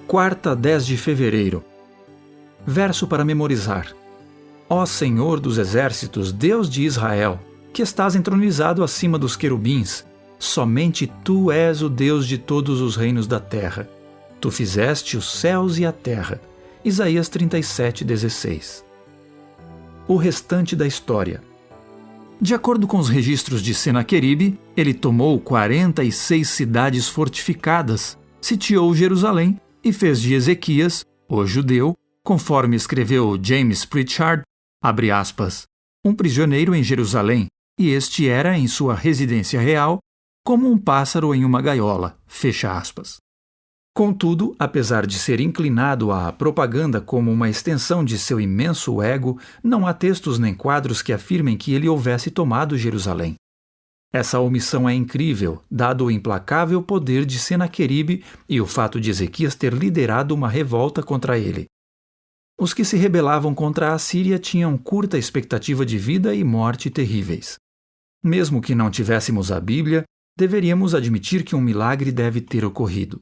quarta, 10 de fevereiro. Verso para memorizar. Ó Senhor dos exércitos, Deus de Israel, que estás entronizado acima dos querubins, somente Tu és o Deus de todos os reinos da terra. Tu fizeste os céus e a terra. Isaías 37:16. O restante da história. De acordo com os registros de Senaqueribe, ele tomou 46 cidades fortificadas, sitiou Jerusalém e fez de Ezequias, o judeu, conforme escreveu James Pritchard, abre aspas, um prisioneiro em Jerusalém, e este era em sua residência real, como um pássaro em uma gaiola, fecha aspas. Contudo, apesar de ser inclinado à propaganda como uma extensão de seu imenso ego, não há textos nem quadros que afirmem que ele houvesse tomado Jerusalém. Essa omissão é incrível, dado o implacável poder de Senaqueribe e o fato de Ezequias ter liderado uma revolta contra ele. Os que se rebelavam contra a Assíria tinham curta expectativa de vida e morte terríveis. Mesmo que não tivéssemos a Bíblia, deveríamos admitir que um milagre deve ter ocorrido.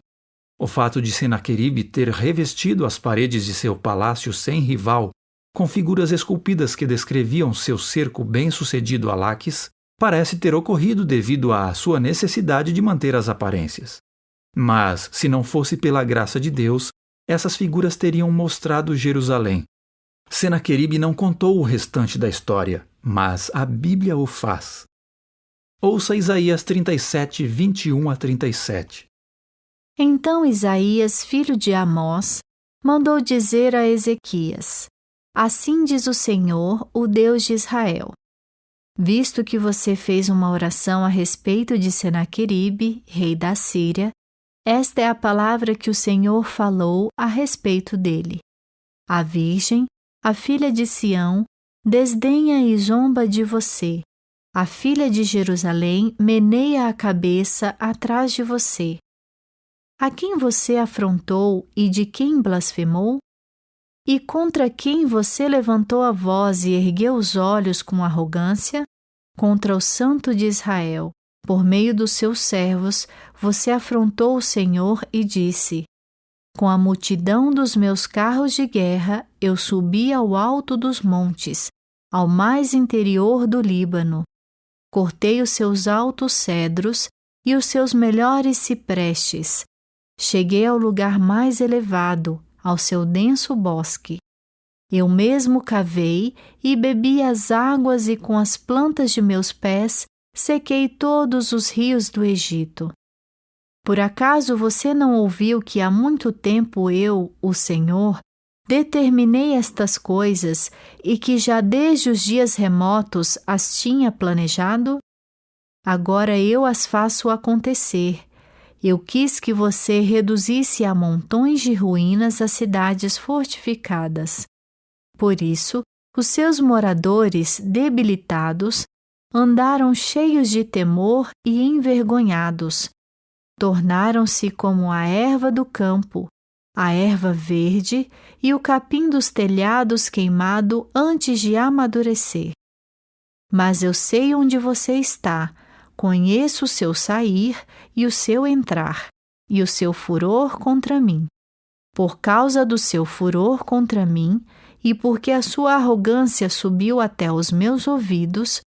O fato de Senaqueribe ter revestido as paredes de seu palácio sem rival, com figuras esculpidas que descreviam seu cerco bem-sucedido a Laques, parece ter ocorrido devido à sua necessidade de manter as aparências. Mas, se não fosse pela graça de Deus, essas figuras teriam mostrado Jerusalém. Senaqueribe não contou o restante da história, mas a Bíblia o faz. Ouça Isaías 37, 21 a 37. Então Isaías, filho de Amós, mandou dizer a Ezequias: Assim diz o Senhor, o Deus de Israel. Visto que você fez uma oração a respeito de Senaqueribe, rei da Síria, esta é a palavra que o Senhor falou a respeito dele. A virgem, a filha de Sião, desdenha e zomba de você. A filha de Jerusalém meneia a cabeça atrás de você. A quem você afrontou e de quem blasfemou? E contra quem você levantou a voz e ergueu os olhos com arrogância? Contra o Santo de Israel. Por meio dos seus servos, você afrontou o Senhor e disse: Com a multidão dos meus carros de guerra, eu subi ao alto dos montes, ao mais interior do Líbano. Cortei os seus altos cedros e os seus melhores ciprestes. Cheguei ao lugar mais elevado, ao seu denso bosque. Eu mesmo cavei e bebi as águas e com as plantas de meus pés sequei todos os rios do Egito. Por acaso você não ouviu que há muito tempo eu, o Senhor, determinei estas coisas e que já desde os dias remotos as tinha planejado? Agora eu as faço acontecer. Eu quis que você reduzisse a montões de ruínas as cidades fortificadas. Por isso, os seus moradores, debilitados, andaram cheios de temor e envergonhados. Tornaram-se como a erva do campo, a erva verde e o capim dos telhados queimado antes de amadurecer. Mas eu sei onde você está, conheço o seu sair e o seu entrar, e o seu furor contra mim. Por causa do seu furor contra mim, e porque a sua arrogância subiu até os meus ouvidos,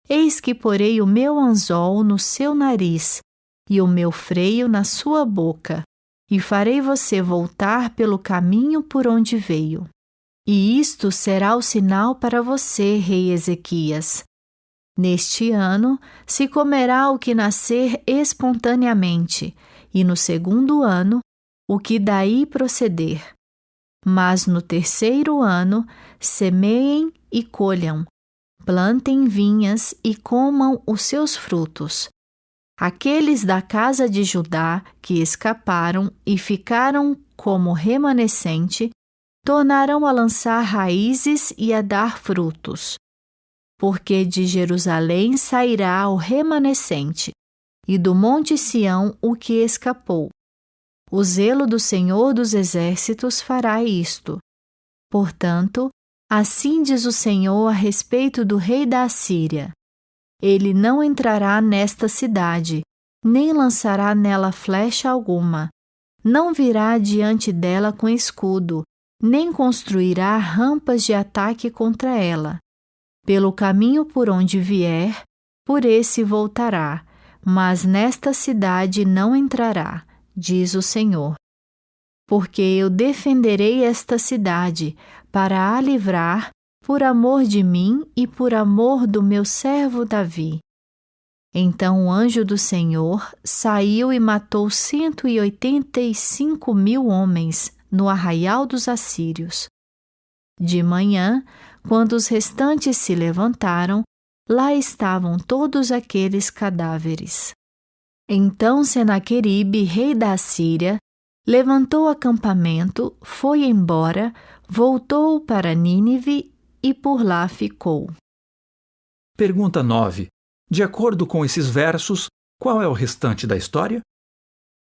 eis que porei o meu anzol no seu nariz, e o meu freio na sua boca, e farei você voltar pelo caminho por onde veio. E isto será o sinal para você, rei Ezequias. Neste ano se comerá o que nascer espontaneamente, e no segundo ano, o que daí proceder. Mas no terceiro ano, semeiem e colham, plantem vinhas e comam os seus frutos. Aqueles da casa de Judá que escaparam e ficaram como remanescente, tornarão a lançar raízes e a dar frutos. Porque de Jerusalém sairá o remanescente, e do monte Sião o que escapou. O zelo do Senhor dos Exércitos fará isto. Portanto, assim diz o Senhor a respeito do rei da Assíria: Ele não entrará nesta cidade, nem lançará nela flecha alguma, não virá diante dela com escudo, nem construirá rampas de ataque contra ela. Pelo caminho por onde vier, por esse voltará, mas nesta cidade não entrará, diz o Senhor. Porque eu defenderei esta cidade, para a livrar, por amor de mim e por amor do meu servo Davi. Então o anjo do Senhor saiu e matou 185.000 homens no arraial dos assírios. De manhã, quando os restantes se levantaram, lá estavam todos aqueles cadáveres. Então Senaqueribe, rei da Assíria, levantou acampamento, foi embora, voltou para Nínive e por lá ficou. Pergunta 9. De acordo com esses versos, qual é o restante da história?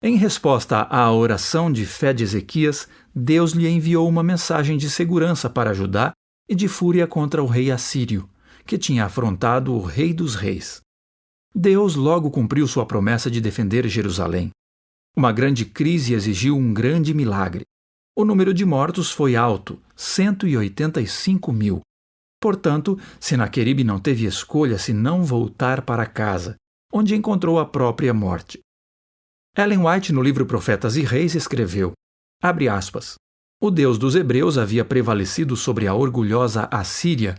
Em resposta à oração de fé de Ezequias, Deus lhe enviou uma mensagem de segurança para Judá e de fúria contra o rei assírio, que tinha afrontado o rei dos reis. Deus logo cumpriu sua promessa de defender Jerusalém. Uma grande crise exigiu um grande milagre. O número de mortos foi alto, 185.000. Portanto, Senaqueribe não teve escolha senão voltar para casa, onde encontrou a própria morte. Ellen White, no livro Profetas e Reis, escreveu, abre aspas, o Deus dos hebreus havia prevalecido sobre a orgulhosa Assíria.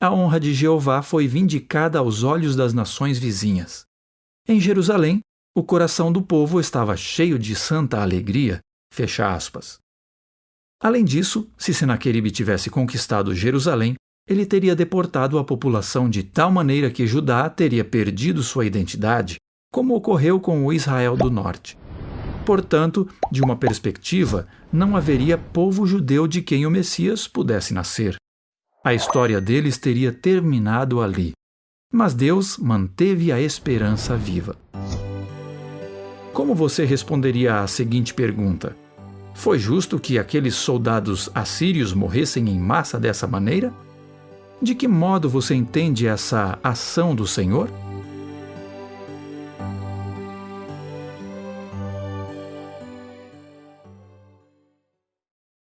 A honra de Jeová foi vindicada aos olhos das nações vizinhas. Em Jerusalém, o coração do povo estava cheio de santa alegria, fecha aspas. Além disso, se Senaqueribe tivesse conquistado Jerusalém, ele teria deportado a população de tal maneira que Judá teria perdido sua identidade, como ocorreu com o Israel do Norte. Portanto, de uma perspectiva, não haveria povo judeu de quem o Messias pudesse nascer. A história deles teria terminado ali. Mas Deus manteve a esperança viva. Como você responderia à seguinte pergunta? Foi justo que aqueles soldados assírios morressem em massa dessa maneira? De que modo você entende essa ação do Senhor?